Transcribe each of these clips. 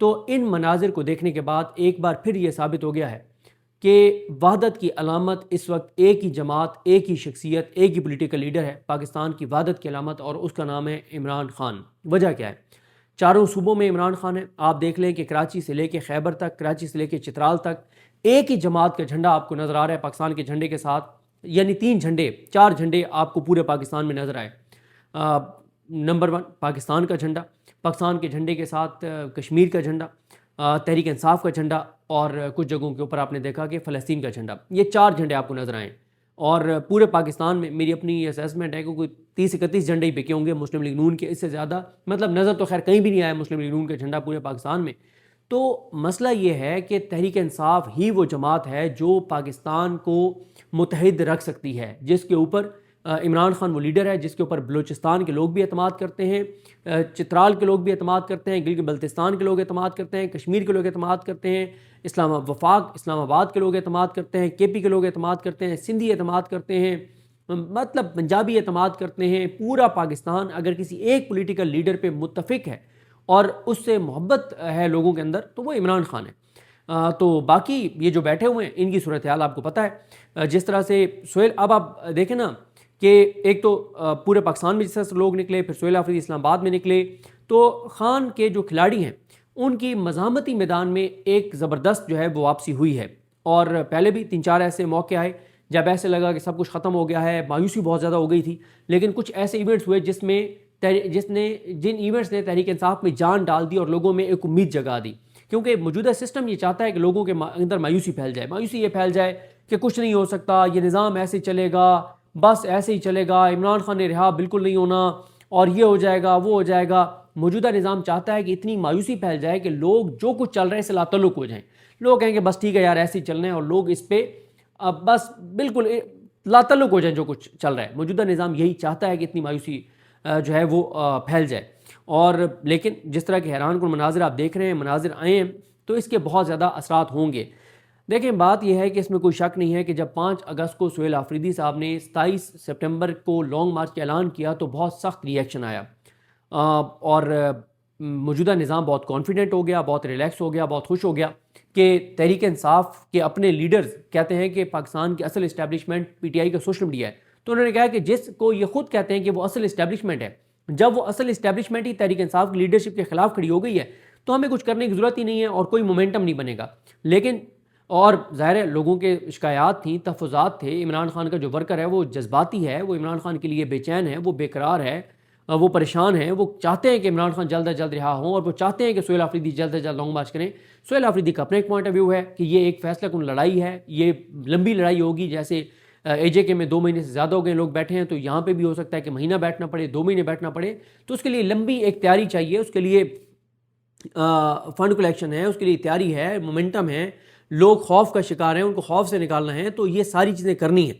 تو ان مناظر کو دیکھنے کے بعد ایک بار پھر یہ ثابت ہو گیا ہے کہ وحدت کی علامت اس وقت ایک ہی جماعت، ایک ہی شخصیت، ایک ہی پولیٹیکل لیڈر ہے پاکستان کی وحدت کی علامت، اور اس کا نام ہے عمران خان۔ وجہ کیا ہے؟ چاروں صوبوں میں عمران خان ہے۔ آپ دیکھ لیں کہ کراچی سے لے کے خیبر تک، کراچی سے لے کے چترال تک ایک ہی جماعت کا جھنڈا آپ کو نظر آ رہا ہے پاکستان کے جھنڈے کے ساتھ، یعنی 3 جھنڈے، 4 جھنڈے آپ کو پورے پاکستان میں نظر آئے۔ نمبر 1 پاکستان کا جھنڈا، پاکستان کے جھنڈے کے ساتھ کشمیر کا جھنڈا، تحریک انصاف کا جھنڈا، اور کچھ جگہوں کے اوپر آپ نے دیکھا کہ فلسطین کا جھنڈا۔ یہ 4 جھنڈے آپ کو نظر آئیں، اور پورے پاکستان میں میری اپنی اسیسمنٹ ہے کہ کوئی 30-31 جھنڈے ہی بکے ہوں گے مسلم لیگ نون کے، اس سے زیادہ مطلب نظر تو خیر کہیں بھی نہیں آیا مسلم لیگ نون کا جھنڈا پورے پاکستان میں۔ تو مسئلہ یہ ہے کہ تحریک انصاف ہی وہ جماعت ہے جو پاکستان کو متحد رکھ سکتی ہے، جس کے اوپر عمران خان وہ لیڈر ہے، جس کے اوپر بلوچستان کے لوگ بھی اعتماد کرتے ہیں، چترال کے لوگ بھی اعتماد کرتے ہیں، گلگت بلتستان کے لوگ اعتماد کرتے ہیں، کشمیر کے لوگ اعتماد کرتے ہیں، اسلام آباد کے لوگ اعتماد کرتے ہیں، کے پی کے لوگ اعتماد کرتے ہیں، سندھی اعتماد کرتے ہیں، مطلب پنجابی اعتماد کرتے ہیں۔ پورا پاکستان اگر کسی ایک پولیٹیکل لیڈر پہ متفق ہے اور اس سے محبت ہے لوگوں کے اندر تو وہ عمران خان ہے۔ تو باقی یہ جو بیٹھے ہوئے ہیں ان کی صورتحال آپ کو پتہ ہے، جس طرح سے سہیل، اب آپ دیکھیں نا کہ ایک تو پورے پاکستان میں جس طرح سے لوگ نکلے، پھر سہیل آفریدی اسلام آباد میں نکلے، تو خان کے جو کھلاڑی ہیں ان کی مزاحمتی میدان میں ایک زبردست جو ہے وہ واپسی ہوئی ہے، اور پہلے بھی 3-4 ایسے موقع آئے جب ایسے لگا کہ سب کچھ ختم ہو گیا ہے، مایوسی بہت زیادہ ہو گئی تھی، لیکن کچھ ایسے ایونٹس ہوئے جن ایونٹس نے تحریک انصاف میں جان ڈال دی اور لوگوں میں ایک امید جگا دی، کیونکہ موجودہ سسٹم یہ چاہتا ہے کہ لوگوں کے اندر مایوسی پھیل جائے، مایوسی یہ پھیل جائے کہ کچھ نہیں ہو سکتا، یہ نظام ایسے ہی چلے گا، بس ایسے ہی چلے گا، عمران خان نے رہا بالکل نہیں ہونا، اور یہ ہو جائے گا وہ ہو جائے گا۔ موجودہ نظام چاہتا ہے کہ اتنی مایوسی پھیل جائے کہ لوگ جو کچھ چل رہے ہیں اس سے لا تعلق ہو جائیں، لوگ کہیں کہ بس ٹھیک ہے یار ایسے ہی چلنا ہے، اور لوگ اس پہ بس بالکل لا تعلق ہو جائیں جو کچھ چل رہا ہے۔ موجودہ نظام یہی چاہتا ہے کہ اتنی مایوسی جو ہے وہ پھیل جائے، اور لیکن جس طرح کے حیران کن مناظر آپ دیکھ رہے ہیں، مناظر آئے ہیں، تو اس کے بہت زیادہ اثرات ہوں گے۔ دیکھیں بات یہ ہے کہ اس میں کوئی شک نہیں ہے کہ جب 5 اگست کو سہیل آفریدی صاحب نے 27 سپٹمبر کو لانگ مارچ کا اعلان کیا تو بہت سخت ری ایکشن آیا، اور موجودہ نظام بہت کانفیڈنٹ ہو گیا، بہت ریلیکس ہو گیا، بہت خوش ہو گیا کہ تحریک انصاف کے اپنے لیڈرز کہتے ہیں کہ پاکستان کی اصل اسٹیبلشمنٹ پی ٹی آئی کا سوشل میڈیا ہے، تو انہوں نے کہا کہ جس کو یہ خود کہتے ہیں کہ وہ اصل اسٹیبلشمنٹ ہے، جب وہ اصل اسٹیبلشمنٹ ہی تحریک انصاف کی لیڈرشپ کے خلاف کھڑی ہو گئی ہے تو ہمیں کچھ کرنے کی ضرورت ہی نہیں ہے اور کوئی مومنٹم نہیں بنے گا۔ لیکن اور ظاہر ہے لوگوں کے شکایات تھیں، تحفظات تھے، عمران خان کا جو ورکر ہے وہ جذباتی ہے، وہ عمران خان کے لیے بے چین ہے، وہ بے قرار ہے، وہ پریشان ہیں، وہ چاہتے ہیں کہ عمران خان جلد از جلد رہا ہوں، اور وہ چاہتے ہیں کہ سہیل آفریدی جلد از جلد لانگ مارچ کریں۔ سہیل آفریدی کا اپنا ایک پوائنٹ آف ویو ہے کہ یہ ایک فیصلہ کن لڑائی ہے، یہ لمبی لڑائی ہوگی، جیسے اے جے کے میں 2 مہینے سے زیادہ ہو گئے لوگ بیٹھے ہیں، تو یہاں پہ بھی ہو سکتا ہے کہ مہینہ بیٹھنا پڑے، 2 مہینے بیٹھنا پڑے، تو اس کے لیے لمبی ایک تیاری چاہیے، اس کے لیے فنڈ کلیکشن ہے، اس کے لیے تیاری ہے، مومنٹم ہے، لوگ خوف کا شکار ہیں، ان کو خوف سے نکالنا ہے، تو یہ ساری چیزیں کرنی ہیں،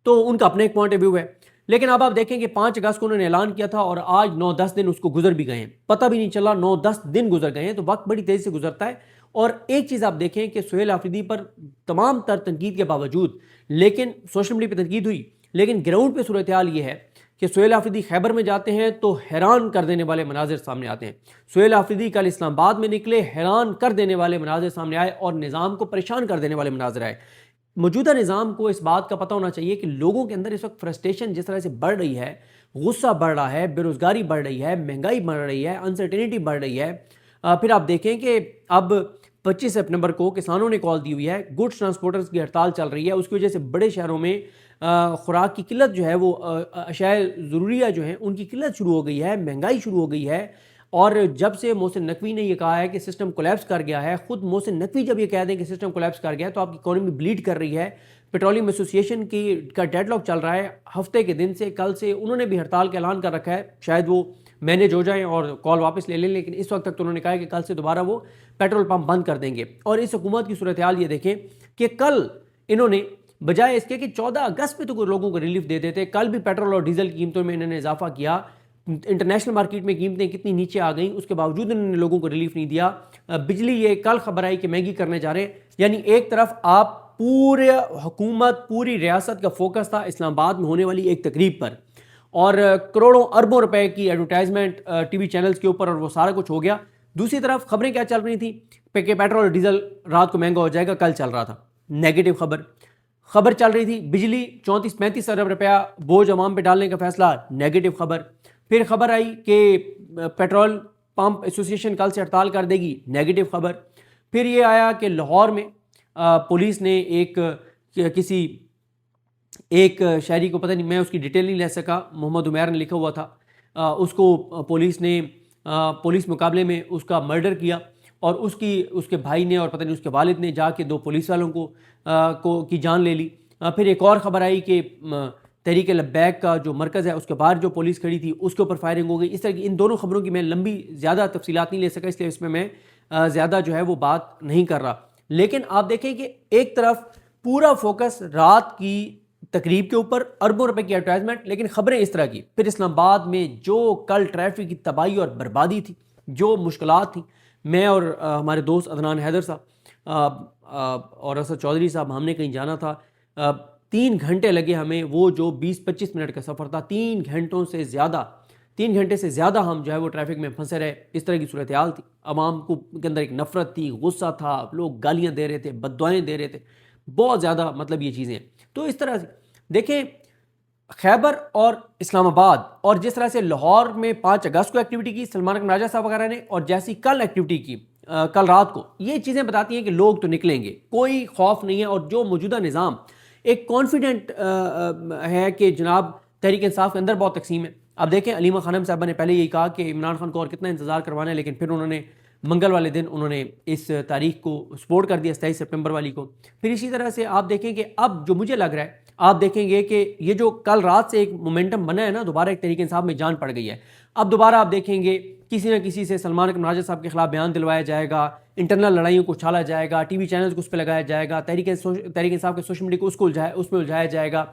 تو ان کا اپنا ایک پوائنٹ آف ویو ہے۔ لیکن اب آپ دیکھیں کہ 5 اگست کو انہوں نے اعلان کیا تھا اور آج 9-10 دن اس کو گزر بھی گئے ہیں، پتہ بھی نہیں چلا، 9-10 دن گزر گئے ہیں، تو وقت بڑی تیزی سے گزرتا ہے۔ اور ایک چیز آپ دیکھیں کہ سہیل آفریدی پر تمام تر تنقید کے باوجود، لیکن سوشل میڈیا پہ تنقید ہوئی، لیکن گراؤنڈ پہ صورتحال یہ ہے کہ سہیل آفریدی خیبر میں جاتے ہیں تو حیران کر دینے والے مناظر سامنے آتے ہیں۔ سہیل آفریدی کل اسلام آباد میں نکلے، حیران کر دینے والے مناظر سامنے آئے اور نظام کو پریشان کر دینے والے مناظر آئے۔ موجودہ نظام کو اس بات کا پتہ ہونا چاہیے کہ لوگوں کے اندر اس وقت فرسٹریشن جس طرح سے بڑھ رہی ہے، غصہ بڑھ رہا ہے، بے روزگاری بڑھ رہی ہے، مہنگائی بڑھ رہی ہے، انسرٹینٹی بڑھ رہی ہے۔ پھر آپ دیکھیں کہ اب 25 سپٹمبر کو کسانوں نے کال دی ہوئی ہے، گڈس ٹرانسپورٹرز کی ہڑتال چل رہی ہے، اس کی وجہ سے بڑے شہروں میں خوراک کی قلت جو ہے، وہ اشیاء ضروریہ جو ہیں ان کی قلت شروع ہو گئی ہے، مہنگائی شروع ہو گئی ہے۔ اور جب سے محسن نقوی نے یہ کہا ہے کہ سسٹم کولیپس کر گیا ہے، خود محسن نقوی جب یہ کہہ دیں کہ سسٹم کولیپس کر گیا ہے تو آپ کی اکانومی بلیڈ کر رہی ہے۔ پیٹرولیم ایسوسی ایشن کا ڈیڈ لاک چل رہا ہے، ہفتے کے دن سے کل سے انہوں نے بھی ہڑتال کا اعلان کر رکھا ہے، شاید وہ مینیج ہو جائیں اور کال واپس لے لیں، لیکن اس وقت تک تو انہوں نے کہا ہے کہ کل سے دوبارہ وہ پیٹرول پمپ بند کر دیں گے۔ اور اس حکومت کی صورتحال یہ دیکھیں کہ کل انہوں نے بجائے اس کے کہ 14 اگست پہ تو کوئی لوگوں کو ریلیف دے دیتے، کل بھی پیٹرول اور ڈیزل کی قیمتوں میں انہوں نے اضافہ کیا، انٹرنیشنل مارکیٹ میں قیمتیں کتنی نیچے آ گئیں، اس کے باوجود انہوں نے لوگوں کو ریلیف نہیں دیا۔ بجلی یہ کل خبر آئی کہ مہنگی کرنے جا رہے ہیں، یعنی ایک طرف آپ پورے حکومت، پوری ریاست کا فوکس تھا اسلام آباد میں ہونے والی ایک تقریب پر، اور کروڑوں اربوں روپے کی ایڈورٹائزمنٹ ٹی وی چینلز کے اوپر، اور وہ سارا کچھ ہو گیا۔ دوسری طرف خبریں کیا چل رہی تھیں کہ پیٹرول اور ڈیزل رات کو مہنگا ہو جائے گا، کل چل رہا تھا نیگیٹو خبر چل رہی تھی بجلی 34-35 ارب روپیہ بوجھ عوام پہ ڈالنے کا فیصلہ، نیگیٹو خبر. پھر خبر آئی کہ پیٹرول پمپ ایسوسیشن کل سے ہڑتال کر دے گی، نیگیٹو خبر. پھر یہ آیا کہ لاہور میں پولیس نے ایک شہری کو، پتہ نہیں میں اس کی ڈیٹیل نہیں لے سکا، محمد عمیر نے لکھا ہوا تھا، اس کو پولیس مقابلے میں اس کا مرڈر کیا، اور اس کے بھائی نے اور پتہ نہیں اس کے والد نے جا کے 2 پولیس والوں کی جان لے لی. پھر ایک اور خبر آئی کہ تحریک لبیک کا جو مرکز ہے اس کے باہر جو پولیس کھڑی تھی اس کے اوپر فائرنگ ہو گئی. اس طرح کی ان دونوں خبروں کی میں لمبی زیادہ تفصیلات نہیں لے سکا، اس لیے اس میں زیادہ جو ہے وہ بات نہیں کر رہا. لیکن آپ دیکھیں کہ ایک طرف پورا فوکس رات کی تقریب کے اوپر، اربوں روپے کی ایڈورٹائزمنٹ، لیکن خبریں اس طرح کی. پھر اسلام آباد میں جو کل ٹریفک کی تباہی اور بربادی تھی، جو مشکلات تھیں، میں اور ہمارے دوست عدنان حیدر صاحب اور اسد چودھری صاحب، ہم نے کہیں جانا تھا، 3 گھنٹے لگے ہمیں. وہ جو 20-25 منٹ کا سفر تھا، 3 گھنٹے سے زیادہ ہم جو ہے وہ ٹریفک میں پھنسے رہے. اس طرح کی صورتحال تھی، عوام کے اندر ایک نفرت تھی، غصہ تھا، لوگ گالیاں دے رہے تھے، بددعائیں دے رہے تھے، بہت زیادہ مطلب یہ چیزیں. تو اس طرح سے دیکھیں خیبر اور اسلام آباد، اور جس طرح سے لاہور میں 5 اگست کو ایکٹیویٹی کی سلمان اکرم راجہ صاحب وغیرہ نے، اور جیسی کل ایکٹیویٹی کی کل رات کو، یہ چیزیں بتاتی ہیں کہ لوگ تو نکلیں گے، کوئی خوف نہیں ہے. اور جو موجودہ نظام ایک کانفیڈنٹ ہے کہ جناب تحریک انصاف کے اندر بہت تقسیم ہے. اب دیکھیں علیمہ خانم صاحبہ نے پہلے یہی کہا کہ عمران خان کو اور کتنا انتظار کروانا ہے، لیکن پھر انہوں نے منگل والے دن انہوں نے اس تاریخ کو سپورٹ کر دیا، 27 سپٹمبر والی کو. پھر اسی طرح سے آپ دیکھیں کہ اب جو مجھے لگ رہا ہے، آپ دیکھیں گے کہ یہ جو کل رات سے ایک مومنٹم بنا ہے نا، دوبارہ ایک تحریک انصاف میں جان پڑ گئی ہے. اب دوبارہ آپ دیکھیں گے کسی نہ کسی سے سلمان اکرم راجہ صاحب کے خلاف بیان دلوایا جائے گا، انٹرنل لڑائیوں کو چھالا جائے گا، ٹی وی چینلز کو اس پہ لگایا جائے گا، تحریک انصاف کے سوشل میڈیا کو اس میں الجھایا جائے گا.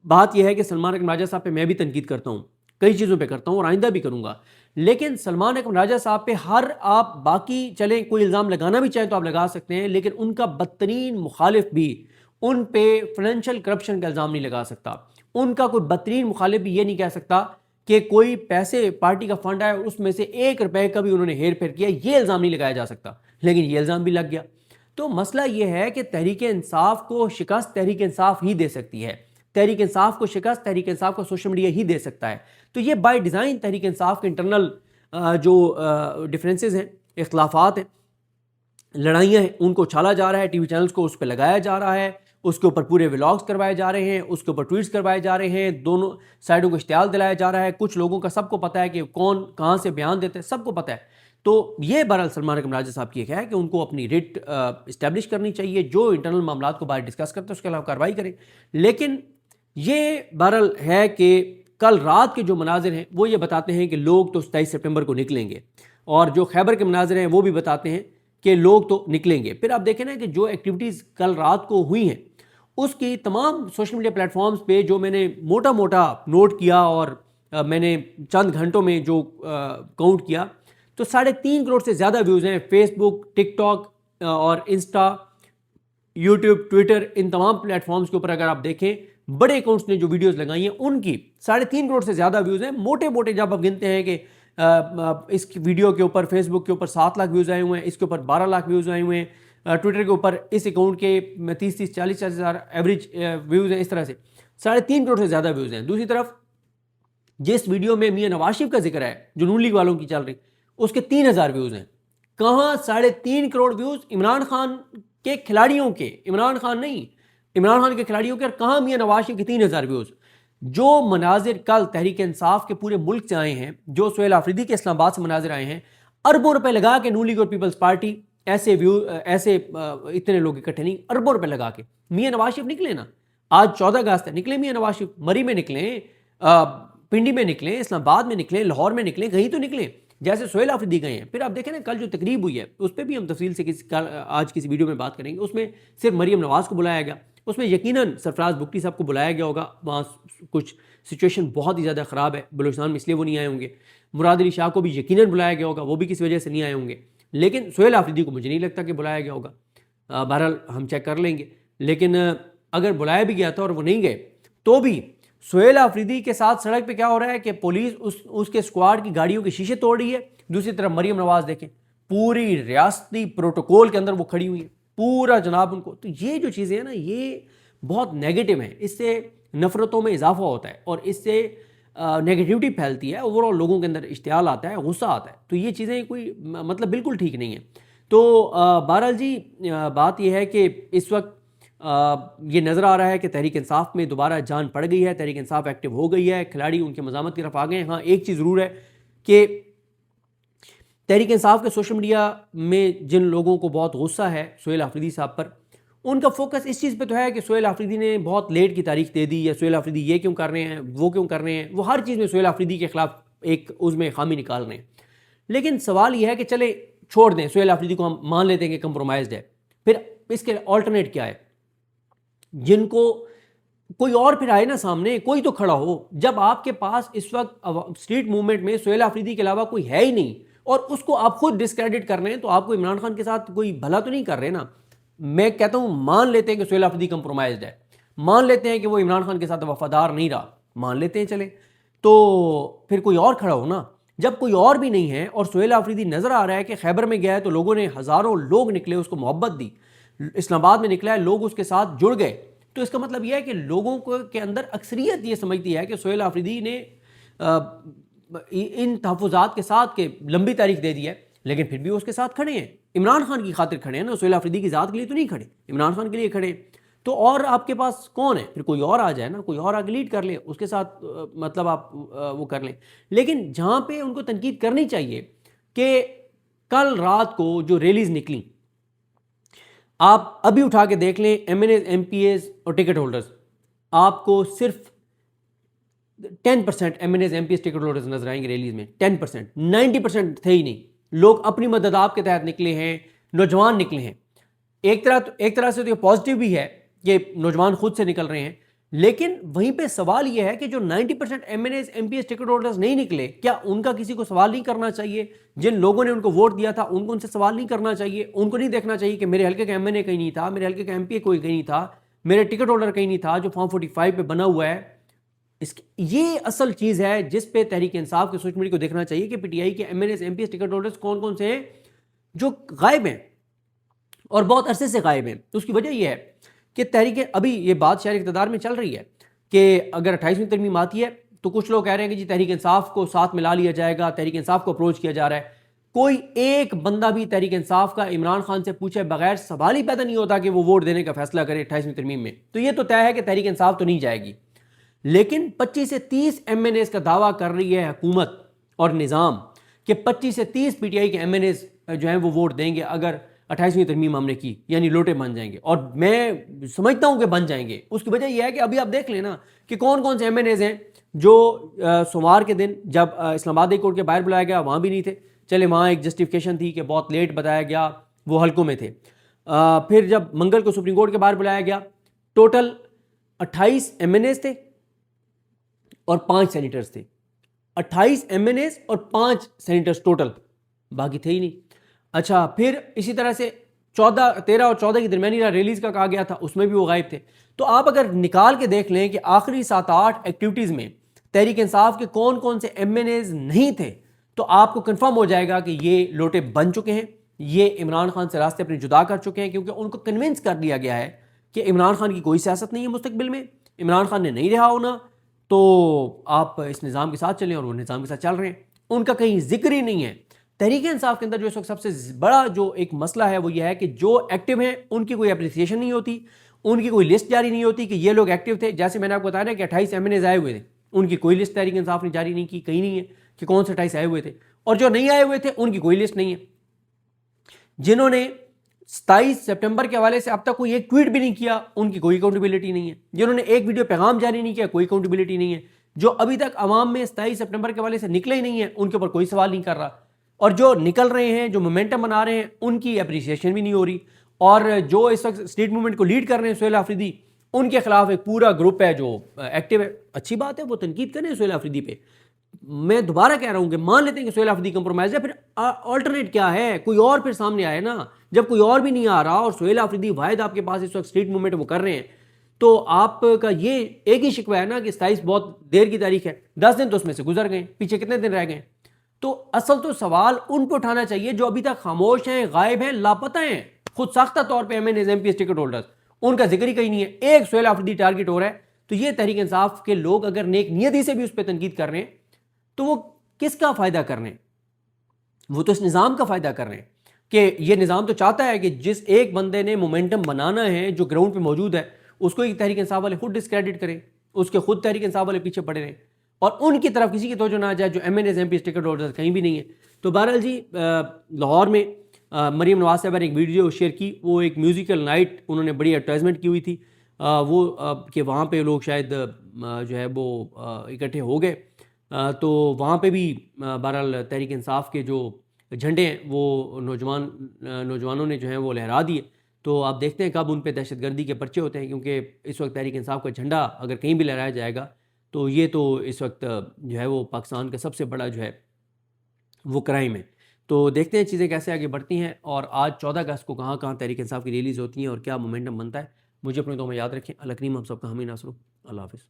بات یہ ہے کہ سلمان اکرم راجہ صاحب پہ میں بھی تنقید کرتا ہوں، کئی چیزوں پہ کرتا ہوں اور آئندہ بھی کروں گا، لیکن سلمان اکرم راجہ صاحب پہ آپ باقی چلیں کوئی الزام لگانا بھی چاہیں تو آپ لگا سکتے ہیں، لیکن ان کا بدترین مخالف بھی ان پہ فائنینشیل کرپشن کا الزام نہیں لگا سکتا. ان کا کوئی بدترین مخالف بھی یہ نہیں کہہ سکتا کہ کوئی پیسے پارٹی کا فنڈ آیا اور اس میں سے 1 روپے کا بھی انہوں نے ہیر پھیر کیا، یہ الزام نہیں لگایا جا سکتا، لیکن یہ الزام بھی لگ گیا. تو مسئلہ یہ ہے کہ تحریک انصاف کو شکست تحریک انصاف ہی دے سکتی ہے، تحریک انصاف کو شکست تحریک انصاف کا سوشل میڈیا ہی دے سکتا ہے. تو یہ بائی ڈیزائن تحریک انصاف کے انٹرنل جو ڈفرینسز ہیں، اختلافات ہیں، لڑائیاں ہیں، ان کو چھالا جا رہا ہے، ٹی وی چینلز کو اس پہ لگایا جا رہا ہے، اس کے اوپر پورے ولاگز کروائے جا رہے ہیں، اس کے اوپر ٹویٹس کروائے جا رہے ہیں، دونوں سائڈوں کو اشتعال دلایا جا رہا ہے. کچھ لوگوں کا سب کو پتہ ہے کہ کون کہاں سے بیان دیتے ہیں، سب کو پتہ ہے. تو یہ بہرحال سلمان اکرم راجہ صاحب کی ایک ہے کہ ان کو اپنی ریٹ اسٹیبلش کرنی چاہیے، جو انٹرنل معاملات کو باہر ڈسکس کرتے ہیں اس کے خلاف کارروائی کریں. لیکن یہ بہرحال ہے کہ کل رات کے جو مناظر ہیں وہ یہ بتاتے ہیں کہ لوگ تو 27 سپٹمبر کو نکلیں گے، اور جو خیبر کے مناظر ہیں وہ بھی بتاتے ہیں کہ لوگ تو نکلیں گے. پھر آپ دیکھیں نا کہ جو ایکٹیویٹیز کل رات کو ہوئی ہیں اس کی تمام سوشل میڈیا پلیٹ فارمز پہ جو میں نے موٹا نوٹ کیا اور میں نے چند گھنٹوں میں جو کاؤنٹ کیا تو 3.5 کروڑ سے زیادہ ویوز ہیں. فیس بک، ٹک ٹاک اور انسٹا، یوٹیوب، ٹویٹر، ان تمام پلیٹ فارمز کے اوپر اگر آپ دیکھیں بڑے اکاؤنٹس نے جو ویڈیوز لگائی ہیں ان کی 3.5 کروڑ سے زیادہ ویوز ہیں. موٹے جب آپ گنتے ہیں کہ اس ویڈیو کے اوپر فیس بک کے اوپر 7 لاکھ ویوز آئے ہوئے ہیں، اس کے اوپر 12 لاکھ ویوز آئے ہوئے ہیں، ٹویٹر کے اوپر اس اکاؤنٹ کے 30-40 ہزار ایوریج ویوز ہیں. اس طرح سے 3.5 کروڑ سے زیادہ ویوز ہیں. دوسری طرف جس ویڈیو میں میاں نواز شریف کا ذکر ہے جو نون لیگ والوں کی چل رہی، اس کے 3,000 ویوز ہیں. کہاں 3.5 کروڑ ویوز عمران خان کے کھلاڑیوں کے، عمران خان نہیں، عمران خان کے کھلاڑیوں کے، اور کہاں میاں نواز شریف کے 3,000 ویوز. جو مناظر کل تحریک انصاف کے پورے ملک سے آئے ہیں، جو سہیل آفریدی کے اسلام آباد سے مناظر آئے ہیں، اربوں روپے لگا کے نون لیگ اور پیپلز پارٹی ایسے اتنے لوگ اکٹھے نہیں، اربوں روپے لگا کے. میاں نواز شریف نکلے نا، آج 14 اگست ہے، نکلے میاں نواز شریف، مری میں نکلیں، پنڈی میں نکلیں، اسلام آباد میں نکلیں، لاہور میں نکلیں، کہیں تو نکلیں جیسے سہیل آفریدی گئے ہیں. پھر آپ دیکھیں نا کل جو تقریب ہوئی ہے اس پہ بھی ہم تفصیل سے آج کسی ویڈیو میں بات کریں گے. اس میں صرف مریم نواز کو بلایا گیا، اس میں یقیناً سرفراز بگٹی صاحب کو بلایا گیا ہوگا، وہاں کچھ سچویشن بہت ہی زیادہ خراب ہے بلوچستان میں، اس لیے وہ نہیں آئے ہوں گے. مراد علی شاہ کو بھی یقیناً بلایا گیا ہوگا، وہ بھی کسی وجہ سے نہیں آئے ہوں گے. لیکن سہیل آفریدی کو مجھے نہیں لگتا کہ بلایا گیا ہوگا. بہرحال ہم چیک کر لیں گے. لیکن اگر بلایا بھی گیا تھا اور وہ نہیں گئے تو بھی سہیل آفریدی کے ساتھ سڑک پہ کیا ہو رہا ہے کہ پولیس اس کے اسکواڈ کی گاڑیوں کے شیشے توڑ رہی ہے. دوسری طرف مریم نواز دیکھیں پوری ریاستی پروٹوکول کے اندر وہ کھڑی ہوئی ہیں پورا جناب ان کو. تو یہ جو چیزیں ہیں نا یہ بہت نیگیٹو ہیں, اس سے نفرتوں میں اضافہ ہوتا ہے اور اس سے نیگیٹیوٹی پھیلتی ہے, اوور آل لوگوں کے اندر اشتعال آتا ہے, غصہ آتا ہے. تو یہ چیزیں کوئی مطلب بالکل ٹھیک نہیں ہیں. تو بہرحال جی بات یہ ہے کہ اس وقت یہ نظر آ رہا ہے کہ تحریک انصاف میں دوبارہ جان پڑ گئی ہے, تحریک انصاف ایکٹیو ہو گئی ہے, کھلاڑی ان کے مزاحمت کی طرف آ گئے ہیں. ہاں ایک چیز ضرور ہے کہ تحریک انصاف کے سوشل میڈیا میں جن لوگوں کو بہت غصہ ہے سہیل آفریدی صاحب پر, ان کا فوکس اس چیز پہ تو ہے کہ سہیل آفریدی نے بہت لیٹ کی تاریخ دے دی, یا سہیل آفریدی یہ کیوں کر رہے ہیں, وہ کیوں کر رہے ہیں. وہ ہر چیز میں سہیل آفریدی کے خلاف ایک اس میں خامی نکال رہے ہیں. لیکن سوال یہ ہے کہ چلے چھوڑ دیں, سہیل آفریدی کو ہم مان لیتے ہیں کہ کمپرومائزڈ ہے, پھر اس کے آلٹرنیٹ کیا ہے؟ جن کو کوئی اور پھر آئے نا سامنے, کوئی تو کھڑا ہو. جب آپ کے پاس اس وقت اسٹریٹ موومنٹ میں سہیل آفریدی کے علاوہ کوئی ہے ہی نہیں اور اس کو آپ خود ڈسکریڈٹ کر رہے ہیں, تو آپ کو عمران خان کے ساتھ کوئی بھلا تو نہیں کر رہے نا. میں کہتا ہوں مان لیتے ہیں کہ سہیل آفریدی کمپرومائزڈ ہے, مان لیتے ہیں کہ وہ عمران خان کے ساتھ وفادار نہیں رہا, مان لیتے ہیں چلے, تو پھر کوئی اور کھڑا ہو نا. جب کوئی اور بھی نہیں ہے اور سہیل آفریدی نظر آ رہا ہے کہ خیبر میں گیا ہے تو لوگوں نے ہزاروں لوگ نکلے, اس کو محبت دی, اسلام آباد میں نکلا ہے, لوگ اس کے ساتھ جڑ گئے, تو اس کا مطلب یہ ہے کہ لوگوں کو کے اندر اکثریت یہ سمجھتی ہے کہ سہیل آفریدی نے ان تحفظات کے ساتھ کہ لمبی تاریخ دے دی ہے, لیکن پھر بھی اس کے ساتھ کھڑے ہیں, عمران خان کی خاطر کھڑے ہیں نا, سہیل آفریدی کی ذات کے لیے تو نہیں کھڑے, عمران خان کے لیے کھڑے. تو اور آپ کے پاس کون ہے؟ پھر کوئی اور آ جائے نا, کوئی اور آگے لیڈ کر لے, اس کے ساتھ مطلب آپ وہ کر لیں. لیکن جہاں پہ ان کو تنقید کرنی چاہیے کہ کل رات کو جو ریلیز نکلی, آپ ابھی اٹھا کے دیکھ لیں M N as, M P As اور ٹکٹ ہولڈرز, آپ کو صرف 10% M N as, M P as, ticket holders نظر آئیں گے ریلیز میں. 10%, 90% تھے ہی نہیں. لوگ اپنی مدد آپ کے تحت نکلے ہیں, نوجوان نکلے ہیں. ایک طرح سے تو یہ پازیٹیو بھی ہے کہ نوجوان خود سے نکل رہے ہیں, لیکن وہیں پہ سوال یہ ہے کہ جو 90% M N as, M P as, ticket holders نہیں نکلے, کیا ان کا کسی کو سوال نہیں کرنا چاہیے؟ جن لوگوں نے ان کو ووٹ دیا تھا ان کو ان سے سوال نہیں کرنا چاہیے؟ ان کو نہیں دیکھنا چاہیے کہ میرے حلقے کا ایم این اے کہیں نہیں تھا, میرے حلقے کا ایم پی اے کوئی کہیں نہیں تھا, میرے ٹکٹ ہولڈر کہیں نہیں تھا جو فارم 45 پہ بنا ہوا ہے؟ یہ اصل چیز ہے جس پہ تحریک انصاف کے سوشل میڈیا کو دیکھنا چاہیے کہ پی ٹی آئی کے M N as, M P as, ticket holders کون کون سے ہیں جو غائب ہیں اور بہت عرصے سے غائب ہیں. تو اس کی وجہ یہ ہے کہ تحریک, ابھی یہ بات شہر اقتدار میں چل رہی ہے کہ اگر 28ویں ترمیم آتی ہے تو کچھ لوگ کہہ رہے ہیں کہ جی تحریک انصاف کو ساتھ ملا لیا جائے گا, تحریک انصاف کو اپروچ کیا جا رہا ہے. کوئی ایک بندہ بھی تحریک انصاف کا عمران خان سے پوچھے بغیر سوال ہی پیدا نہیں ہوتا کہ وہ ووٹ دینے کا فیصلہ کرے 28ویں ترمیم میں. تو یہ تو طے ہے کہ تحریک انصاف تو نہیں جائے گی. لیکن 25 سے 30 ایم این ایز کا دعویٰ کر رہی ہے حکومت اور نظام کہ 25 سے 30 پی ٹی آئی کے ایم این ایز جو ہیں وہ ووٹ دیں گے اگر 28ویں ترمیم ہم نے کی, یعنی لوٹے بن جائیں گے. اور میں سمجھتا ہوں کہ بن جائیں گے. اس کی وجہ یہ ہے کہ ابھی آپ دیکھ لیں نا کہ کون کون سے ایم این ایز ہیں جو سوموار کے دن جب اسلام آباد ہائی کورٹ کے باہر بلایا گیا وہاں بھی نہیں تھے. چلے وہاں ایک جسٹیفیکیشن تھی کہ بہت لیٹ بتایا گیا, وہ حلقوں میں تھے. پھر جب منگل کو سپریم کورٹ کے باہر بلایا گیا, ٹوٹل 28 ایم این ایز تھے اور 5 سینیٹرز تھے. 28 ایم این ایز اور 5 سینیٹرز ٹوٹل, باقی تھے ہی نہیں. اچھا پھر اسی طرح سے 13 اور 14 کی درمیانی ریلیز کا کہا گیا تھا, اس میں بھی وہ غائب تھے. تو آپ اگر نکال کے دیکھ لیں کہ آخری 7-8 ایکٹیویٹیز میں تحریک انصاف کے کون کون سے ایم این ایز نہیں تھے, تو آپ کو کنفرم ہو جائے گا کہ یہ لوٹے بن چکے ہیں, یہ عمران خان سے راستے اپنے جدا کر چکے ہیں, کیونکہ ان کو کنونس کر دیا گیا ہے کہ عمران خان کی کوئی سیاست نہیں ہے مستقبل میں, عمران خان نے نہیں رہا ہونا, تو آپ اس نظام کے ساتھ چلیں, اور وہ نظام کے ساتھ چل رہے ہیں. ان کا کہیں ذکر ہی نہیں ہے. تحریک انصاف کے اندر جو اس وقت سب سے بڑا جو ایک مسئلہ ہے وہ یہ ہے کہ جو ایکٹیو ہیں ان کی کوئی اپریسیشن نہیں ہوتی, ان کی کوئی لسٹ جاری نہیں ہوتی کہ یہ لوگ ایکٹیو تھے. جیسے میں نے آپ کو بتایا نا کہ 28 ایم این ایز آئے ہوئے تھے, ان کی کوئی لسٹ تحریک انصاف نے جاری نہیں کی, کہیں نہیں ہے کہ کون سے 28 آئے ہوئے تھے. اور جو نہیں آئے ہوئے تھے ان کی کوئی لسٹ نہیں ہے. جنہوں نے 27 سپٹمبر کے حوالے سے اب تک کوئی ایک ٹویٹ بھی نہیں کیا, ان کی کوئی اکاؤنٹیبلٹی نہیں ہے. جنہوں نے ایک ویڈیو پیغام جاری نہیں کیا, کوئی اکاؤنٹیبلٹی نہیں ہے. جو ابھی تک عوام میں 27 سپٹمبر کے حوالے سے نکلے ہی نہیں ہیں, ان کے اوپر کوئی سوال نہیں کر رہا. اور جو نکل رہے ہیں, جو مومنٹم بنا رہے ہیں, ان کی اپریسیشن بھی نہیں ہو رہی. اور جو اس وقت اسٹیٹ موومنٹ کو لیڈ کر رہے ہیں سہیل آفریدی, ان کے خلاف ایک پورا گروپ ہے جو ایکٹیو ہے. اچھی بات ہے, وہ تنقید کریں سہیل آفریدی پہ. میں دوبارہ کہہ رہا ہوں کہ مان لیتے ہیں کہ سہیل آفریدی کمپرومائز ہے, پھر آلٹرنیٹ کیا ہے؟ کوئی اور پھر سامنے آئے نا. جب کوئی اور بھی نہیں آ رہا اور سہیل آفریدی واحد آپ کے پاس اس وقت اسٹریٹ موومنٹ وہ کر رہے ہیں, تو آپ کا یہ ایک ہی شکوہ ہے نا کہ 27 بہت دیر کی تاریخ ہے. 10 دن تو اس میں سے گزر گئے, پیچھے کتنے دن رہ گئے؟ تو اصل تو سوال ان پہ اٹھانا چاہیے جو ابھی تک خاموش ہیں، غائب ہیں، لاپتہ ہیں، خود ساختہ طور پہ MNAs MPs ٹکٹ ہولڈرز، ان کا ذکر ہی کہیں نہیں ہے. ایک سہیل آفریدی ٹارگٹ ہو رہا ہے. تو یہ تحریک انصاف کے لوگ اگر نیک نیتی سے بھی اس پہ تنقید کر رہے ہیں تو وہ کس کا فائدہ کر رہے ہیں؟ وہ تو اس نظام کا فائدہ کر رہے ہیں کہ یہ نظام تو چاہتا ہے کہ جس ایک بندے نے مومنٹم بنانا ہے جو گراؤنڈ پہ موجود ہے اس کو تحریک انصاف والے خود ڈسکریڈٹ کریں، اس کے خود تحریک انصاف والے پیچھے پڑے رہیں اور ان کی طرف کسی کی توجہ نہ آ جائے جو MNAs MPs ٹکٹ ہولڈر کہیں بھی نہیں ہے. تو بہرحال جی لاہور میں مریم نواز صاحبہ نے ایک ویڈیو شیئر کی، وہ ایک میوزیکل نائٹ انہوں نے بڑی ایڈورٹائزمنٹ کی ہوئی تھی وہ کہ وہاں پہ لوگ شاید جو ہے وہ اکٹھے ہو گئے تو وہاں پہ بھی بہرحال تحریک انصاف کے جو جھنڈے ہیں وہ نوجوانوں نے جو ہیں وہ لہرا دیے. تو آپ دیکھتے ہیں کب ان پہ دہشت گردی کے پرچے ہوتے ہیں، کیونکہ اس وقت تحریک انصاف کا جھنڈا اگر کہیں بھی لہرایا جائے گا تو یہ تو اس وقت جو ہے وہ پاکستان کا سب سے بڑا جو ہے وہ کرائم ہے. تو دیکھتے ہیں چیزیں کیسے آگے بڑھتی ہیں اور آج 14 اگست کو کہاں کہاں تحریک انصاف کی ریلیز ہوتی ہیں اور کیا مومنٹم بنتا ہے. مجھے اپنے دو میں یاد رکھیں. اللہ کریم ہم سب کا حامی ناصر ہو. اللہ حافظ.